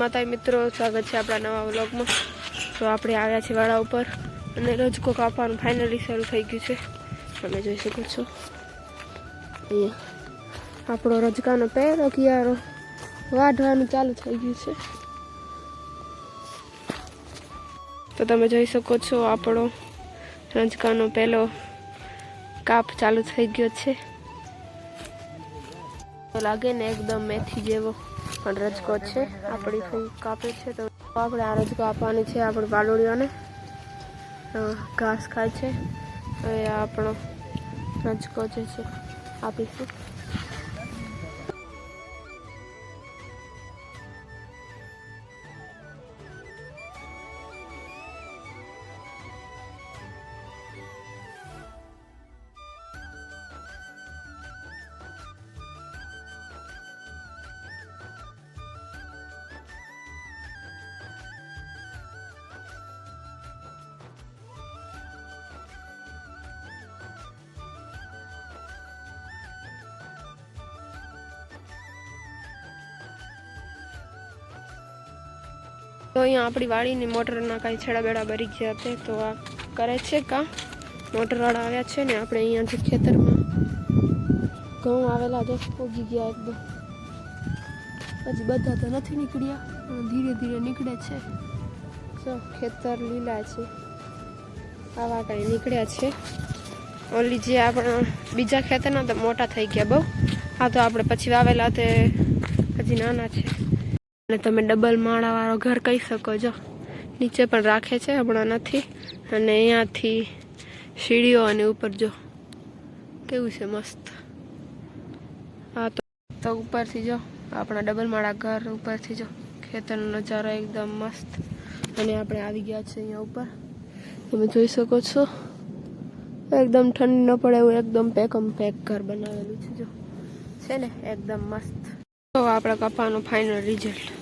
માતા મિત્રો, સ્વાગત છે આપણા નવા વ્લોગમાં। તો આપણે આવ્યા છીએ વાડા ઉપર અને રજકો કાપવાનું ફાઇનલી શરૂ થઈ ગયું છે। તમે જોઈ શકો છો અહીંયા આપણો રજકાનો પહેલો કિયારો વાઢવાનું ચાલુ થઈ ગયું છે। તો તમે જોઈ શકો છો આપણો રજકાનો પહેલો કાપ ચાલુ થઈ ગયો છે। તો લાગે ને એકદમ મેથી જેવો પણ રજકો છે। આપણી ફઈ કાપે છે તો આપણે આ રજકો આપવાની છે આપણી વાલોડીઓને। ઘાસ ખાય છે। હવે આપણો રજકો જે છે આપીશું। તો અહીંયા આપણી વાડીની મોટરના કાંઈ છેડા બેડા ભરી ગયા હતા તો આ કરે છે કાં મોટરવાળા આવ્યા છે ને આપણે અહીંયા જે ખેતરમાં ઘઉં આવેલા તો ઉગી ગયા એકદમ। હજી બધા તો નથી નીકળ્યા પણ ધીરે ધીરે નીકળે છે। જો ખેતર લીલા છે, આવા કાંઈ નીકળ્યા છે। ઓલી જે આપણા બીજા ખેતરના તો મોટા થઈ ગયા બહુ, આ તો આપણે પછી વાવેલા તે હજી નાના છે। અને તમે ડબલ માળાવાળો ઘર કહી શકો છો। નીચે પણ રાખે છે, હમણાં નથી। અને અહીંયાથી સીડીઓ અને ઉપર જો કેવું છે મસ્ત। હા તો ઉપરથી જો આપણા ડબલ માળા ઘર ઉપરથી જો ખેતરનો નજારો એકદમ મસ્ત। અને આપણે આવી ગયા છે અહીંયા ઉપર, તમે જોઈ શકો છો એકદમ ઠંડી ન પડે એવું એકદમ પેકમ પેક ઘર બનાવેલું છે। જો છે ને એકદમ મસ્ત। તો આપણા કપાનું ફાઇનલ રિઝલ્ટ।